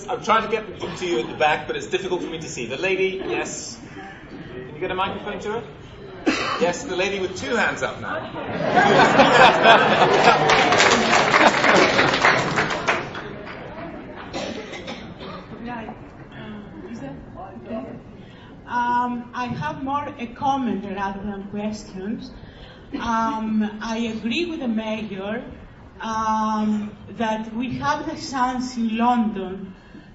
I'm trying to get to you at the back, but it's difficult for me to see. The lady, yes. Can you get a microphone to her? Yes, the lady with two hands up now. Right. Is that okay? I have more a comment rather than questions. I agree with the mayor that we have the chance in London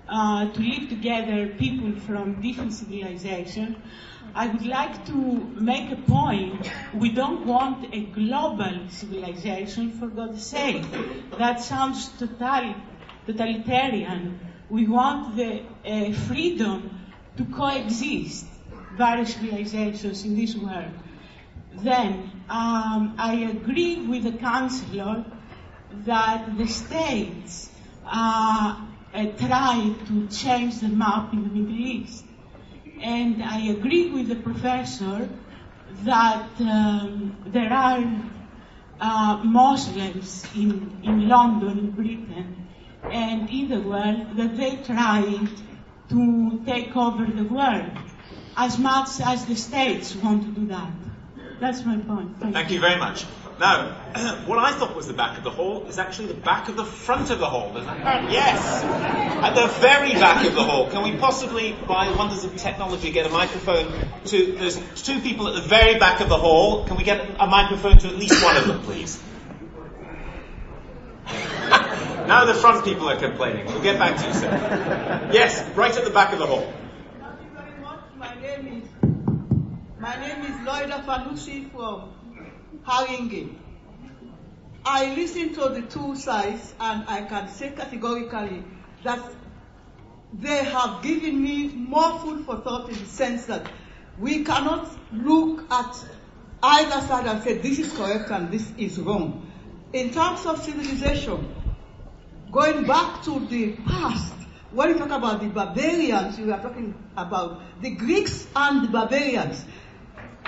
to live together people from different civilizations. I would like to make a point. We don't want a global civilization, for God's sake. That sounds totalitarian. We want the freedom to coexist various civilizations in this world. Then, I agree with the Chancellor that the states try to change the map in the Middle East. And I agree with the professor that there are Muslims in London, in Britain, and in the world that they try to take over the world as much as the states want to do that. That's my point. Thank you very much. Now, what I thought was the back of the hall is actually the back of the front of the hall. Is that yes! At the very back of the hall. Can we possibly, by the wonders of technology, get a microphone to... There's two people at the very back of the hall. Can we get a microphone to at least one of them, please? Now the front people are complaining. We'll get back to you, sir. Yes, right at the back of the hall. Thank you very much. My name is Loida Fanusi from Haringey. I listen to the two sides, and I can say categorically that they have given me more food for thought in the sense that we cannot look at either side and say this is correct and this is wrong. In terms of civilization, going back to the past, when you talk about the barbarians, you are talking about the Greeks and the barbarians.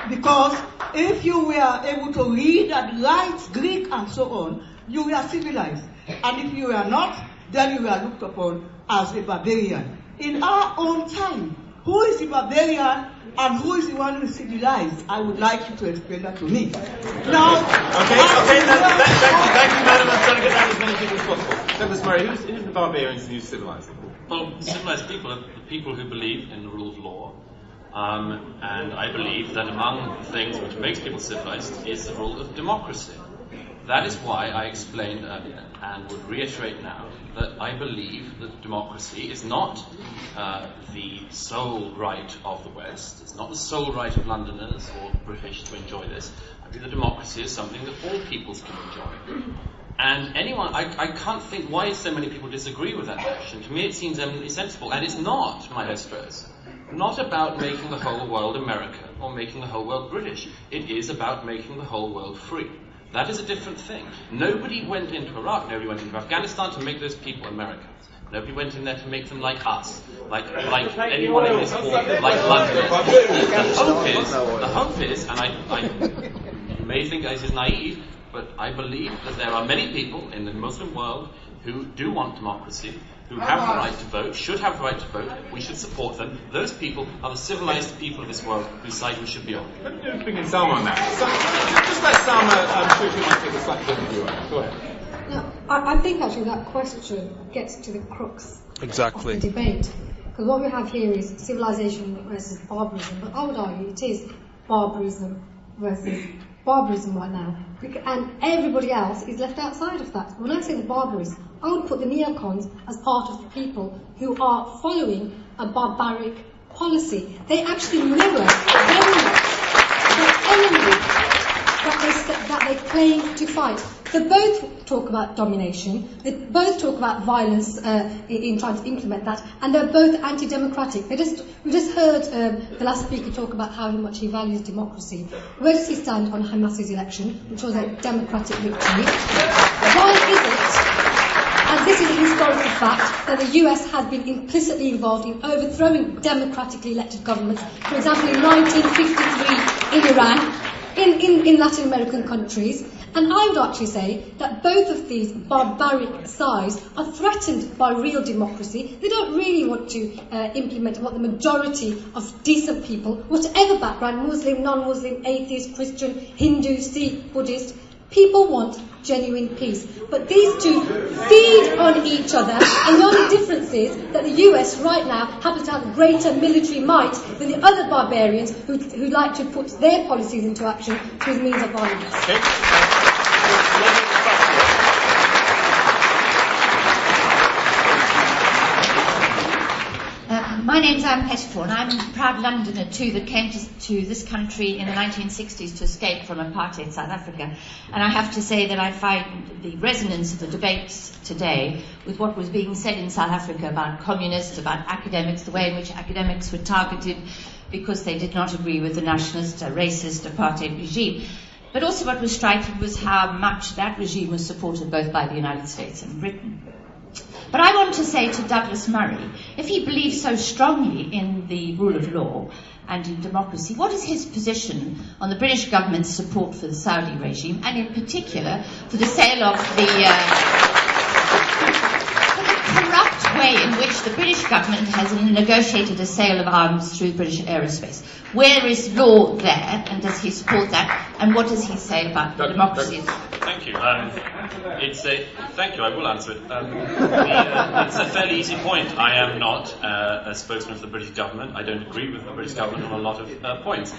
Because if you were able to read and write Greek and so on, you were civilized. And if you were not, then you were looked upon as a barbarian. In our own time, who is the barbarian and who is the one who is civilized? I would like you to explain that to me. Now, thank you, madam. I'm trying to get down as many people as possible. Douglas Murray, who's the barbarians and who's civilized? Well, civilized people are the people who believe in the rule of law. And I believe that among the things which makes people civilized is the rule of democracy. That is why I explained earlier, and would reiterate now, that I believe that democracy is not the sole right of the West. It's not the sole right of Londoners or British to enjoy this. I believe that democracy is something that all peoples can enjoy. And anyone, I can't think why so many people disagree with that notion. To me it seems eminently sensible, and it's not, maestros, not about making the whole world American or making the whole world British. It is about making the whole world free. That is a different thing. Nobody went into Iraq, nobody went into Afghanistan to make those people Americans. Nobody went in there to make them like us, like anyone in this hall, like London. The hope is, and I may think this is naive, but I believe that there are many people in the Muslim world who do want democracy, who have the right to vote, should have the right to vote. We should support them. Those people are the civilized people of this world whose side we should be on. Let me bring in Salma on that. Just let Salma, I'm sure she might take a slightly different view on it. Go ahead. Now, I think actually that question gets to the crux of the debate. Because what we have here is civilization versus barbarism, but I would argue it is barbarism versus barbarism right now. And everybody else is left outside of that. When I say the barbarism, I would put the neocons as part of the people who are following a barbaric policy. They actually mirror very much the enemy that they claim to fight. They both talk about domination, they both talk about violence in trying to implement that, and they're both anti-democratic. We just heard the last speaker talk about how much he values democracy. Where does he stand on Hamas's election, which was a democratic victory? Why is it, and this is a historical fact, that the US has been implicitly involved in overthrowing democratically elected governments? For example, in 1953 in Iran, in Latin American countries, And I would actually say that both of these barbaric sides are threatened by real democracy. They don't really want to implement what the majority of decent people, whatever background, Muslim, non-Muslim, atheist, Christian, Hindu, Sikh, Buddhist, people want genuine peace. But these two feed on each other, and the only difference is that the US right now happens to have greater military might than the other barbarians who like to put their policies into action through means of violence. Okay. My name's Anne Pettifor, and I'm a proud Londoner too that came to this country in the 1960s to escape from apartheid South Africa. And I have to say that I find the resonance of the debates today with what was being said in South Africa about communists, about academics, the way in which academics were targeted because they did not agree with the nationalist, racist apartheid regime. But also what was striking was how much that regime was supported both by the United States and Britain. But I want to say to Douglas Murray, if he believes so strongly in the rule of law and in democracy, what is his position on the British government's support for the Saudi regime, and in particular for the sale of the corrupt way in which the British government has negotiated a sale of arms through British aerospace? Where is law there, and does he support that, and what does he say about democracy? Thank you. Thank you. I will answer it. It's a fairly easy point. I am not a spokesman for the British government. I don't agree with the British government on a lot of points.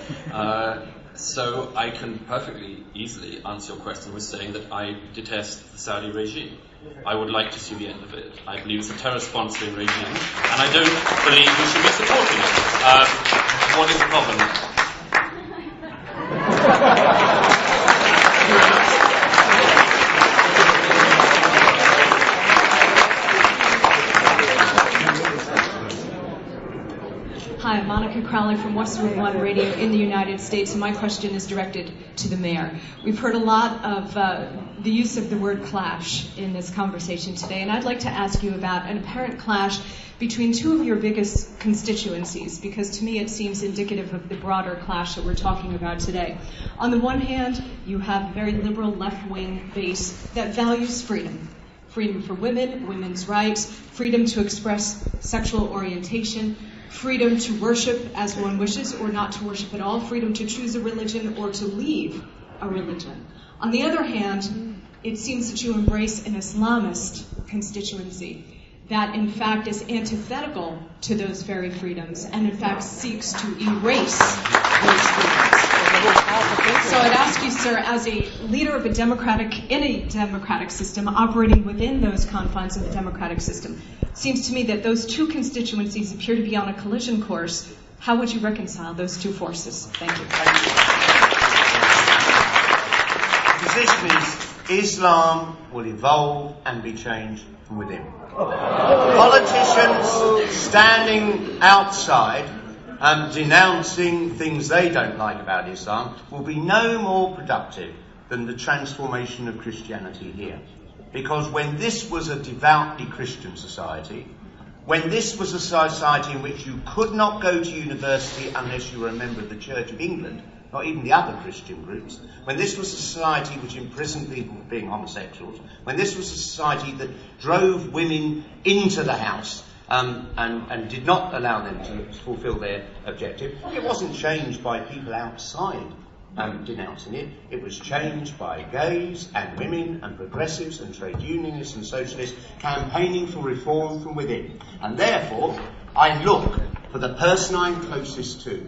So I can perfectly easily answer your question with saying that I detest the Saudi regime. I would like to see the end of it. I believe it's a terror-sponsoring regime, and I don't believe we should be supporting it. What is the problem? Hi, I'm Monica Crowley from Westwood One Radio in the United States, and my question is directed to the mayor. We've heard a lot of the use of the word clash in this conversation today, and I'd like to ask you about an apparent clash between two of your biggest constituencies, because to me it seems indicative of the broader clash that we're talking about today. On the one hand, you have a very liberal left-wing base that values freedom. Freedom for women, women's rights, freedom to express sexual orientation, freedom to worship as one wishes or not to worship at all, freedom to choose a religion or to leave a religion. On the other hand, it seems that you embrace an Islamist constituency that in fact is antithetical to those very freedoms and in fact seeks to erase those freedoms. So I'd ask you, sir, as a leader of a democratic system operating within those confines of the democratic system, it seems to me that those two constituencies appear to be on a collision course. How would you reconcile those two forces? Thank you. The position is Islam will evolve and be changed from within. Politicians standing outside denouncing things they don't like about Islam will be no more productive than the transformation of Christianity here. Because when this was a devoutly Christian society, when this was a society in which you could not go to university unless you were a member of the Church of England, not even the other Christian groups, when this was a society which imprisoned people for being homosexuals, when this was a society that drove women into the house and did not allow them to fulfil their objective, it wasn't changed by people outside denouncing it. It was changed by gays and women and progressives and trade unionists and socialists campaigning for reform from within. And therefore, I look for the person I'm closest to.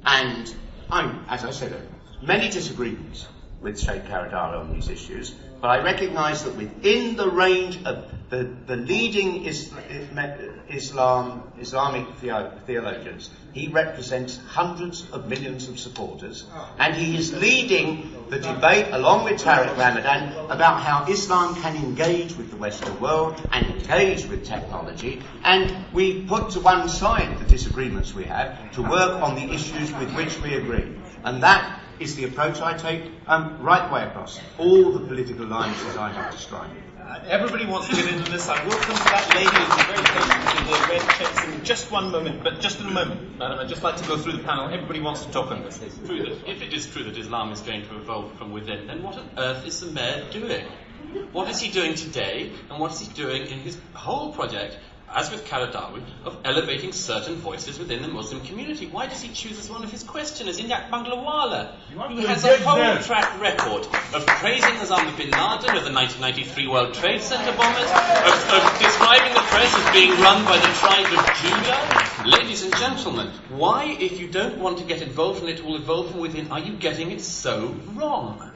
And I'm, as I said, many disagreements with Sheikh Karadari on these issues, but I recognise that within the range of the leading Islamic theologians, he represents hundreds of millions of supporters, and he is leading the debate, along with Tariq Ramadan, about how Islam can engage with the Western world and engage with technology, and we put to one side the disagreements we have to work on the issues with which we agree. And that is the approach I take right the way across all the political lines that I have described. Everybody wants to get into this. I will come to that lady who's very patient with the red checks in just just one moment, but just in a moment, madam. I'd just like to go through the panel. Everybody wants to talk on this. If it is true that Islam is going to evolve from within, then what on earth is the mayor doing? What is he doing today, and what is he doing in his whole project, as with Qaradawi, of elevating certain voices within the Muslim community? Why does he choose as one of his questioners Inyak Banglawala, who has a whole track record of praising Osama bin Laden, of the 1993 World Trade Center bombers, of describing the press as being run by the tribe of Judah? Ladies and gentlemen, why, if you don't want to get involved in it will evolve from within, are you getting it so wrong?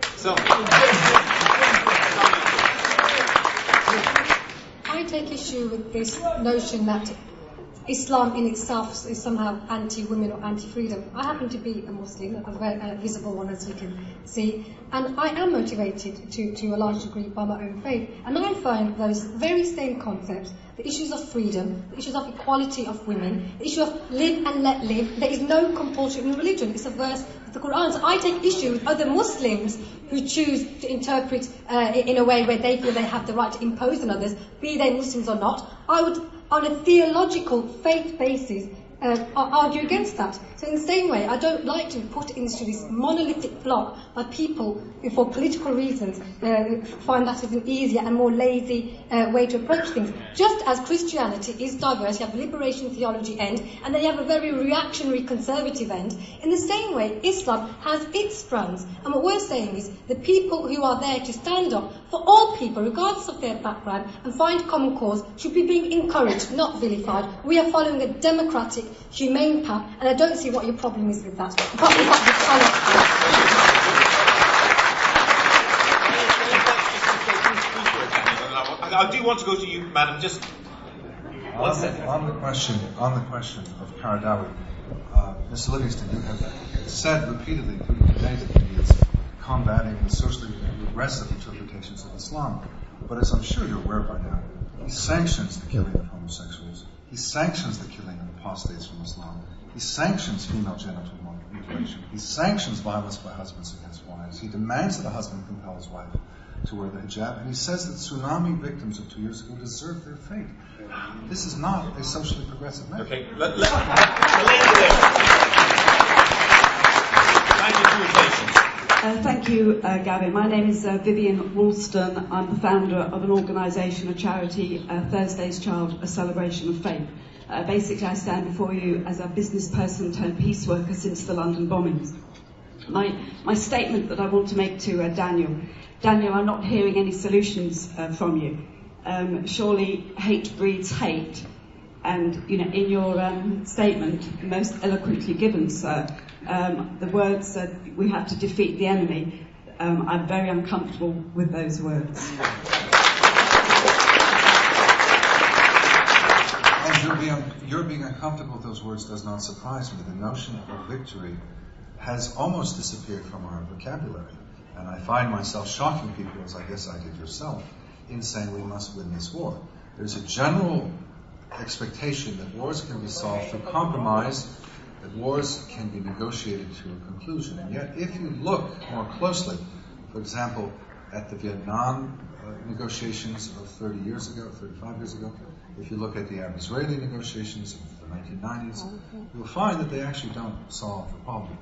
I take issue with this notion that Islam in itself is somehow anti-women or anti-freedom. I happen to be a Muslim, a very visible one, as you can see, and I am motivated to a large degree by my own faith. And I find those very same concepts, the issues of freedom, the issues of equality of women, the issue of live and let live, there is no compulsion in religion. It's a verse of the Quran. So I take issue with other Muslims who choose to interpret in a way where they feel they have the right to impose on others, be they Muslims or not. I would, on a theological faith basis, argue against that. So in the same way, I don't like to put into this monolithic block by people who, for political reasons, find that as an easier and more lazy way to approach things. Just as Christianity is diverse, you have the liberation theology end, and then you have a very reactionary conservative end. In the same way, Islam has its strands. And what we're saying is the people who are there to stand up for all people, regardless of their background, and find common cause, should be being encouraged, not vilified. We are following a democratic, humane path, and I don't see what your problem is with that. Apart from the fact I do want to go to you, madam. Just one second. On the question of Qaradawi, Mr. Livingston, you have said repeatedly today that he is combating the socially regressive interpretations of Islam. But as I'm sure you're aware by now, he sanctions the killing of homosexuals. He sanctions the killing of apostates from Islam. He sanctions female genital mutilation. He sanctions violence by husbands against wives. He demands that a husband compel his wife to wear the hijab. And he says that tsunami victims of 2 years ago deserve their fate. This is not a socially progressive man. Okay, Thank you, Gavin. My name is Vivian Woolston. I'm the founder of an organisation, a charity, Thursday's Child, a celebration of faith. Basically, I stand before you as a business person turned peace worker since the London bombings. My statement that I want to make to Daniel, I'm not hearing any solutions from you. Surely hate breeds hate. And, you know, in your statement, most eloquently given, sir, the words that we have to defeat the enemy, I'm very uncomfortable with those words. Your being uncomfortable with those words does not surprise me. The notion of victory has almost disappeared from our vocabulary. And I find myself shocking people, as I guess I did yourself, in saying we must win this war. There's a general expectation that wars can be solved through compromise, that wars can be negotiated to a conclusion. And yet, if you look more closely, for example, at the Vietnam negotiations of 30 years ago, 35 years ago, if you look at the Arab-Israeli negotiations of the 1990s, you'll find that they actually don't solve the problem.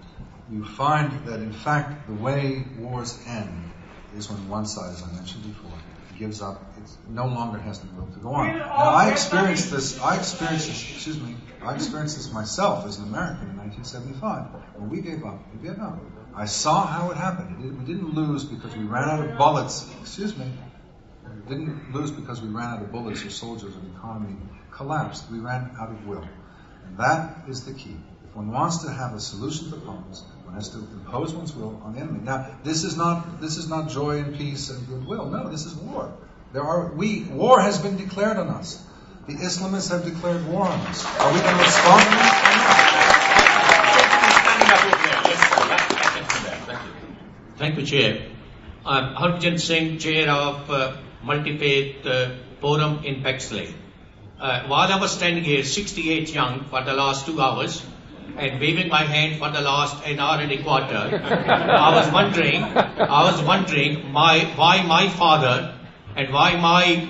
You find that, in fact, the way wars end is when one side, as I mentioned before, gives up. It no longer has the will to go on. Now, I experienced this myself as an American in 1975 when we gave up in Vietnam. I saw how it happened. We didn't lose because we ran out of bullets. We didn't lose because we ran out of bullets or soldiers or the economy collapsed. We ran out of will. And that is the key. If one wants to have a solution to problems, one has to impose one's will on the enemy. Now, this is not joy and peace and goodwill. No, this is war. War has been declared on us. The Islamists have declared war on us. Are we going to respond to that? Thank you, Chair. I'm Harjit Singh, Chair of Multi-Faith Forum in Bexley. While I was standing here, 68 young, for the last 2 hours, and waving my hand for the last an hour and a quarter, I was wondering why my father and why my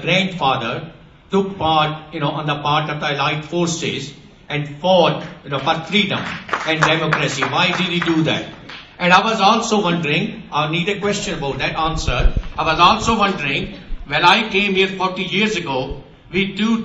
grandfather took part, on the part of the Allied forces and fought, for freedom and democracy. Why did he do that? And I was also wondering, I need a question about that answer. I was also wondering, when I came here 40 years ago, we too